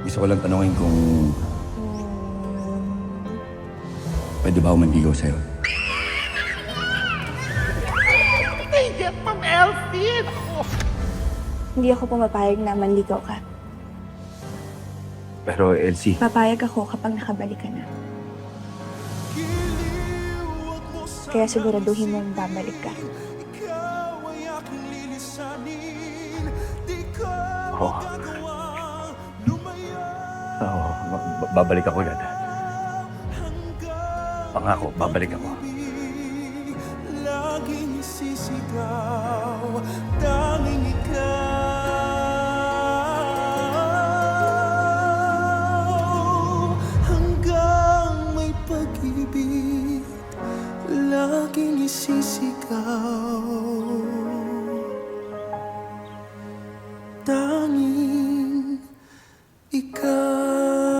Gusto ko lang tanungin kung pwede ba ako manligaw sa'yo? Yes, Ma'am Elsie! Hindi ako pumapayag na manligaw ka. Pero Elsie, Papayag ako kapag nakabalik ka na. Kaya siguraduhin mong babalik ka. oo. Oo, babalik ako agad. Pangako, babalik ako. Laging sisigaw, tanging ikaw. Hanggang may pag-ibig, laging isisigaw. Tanging ikaw.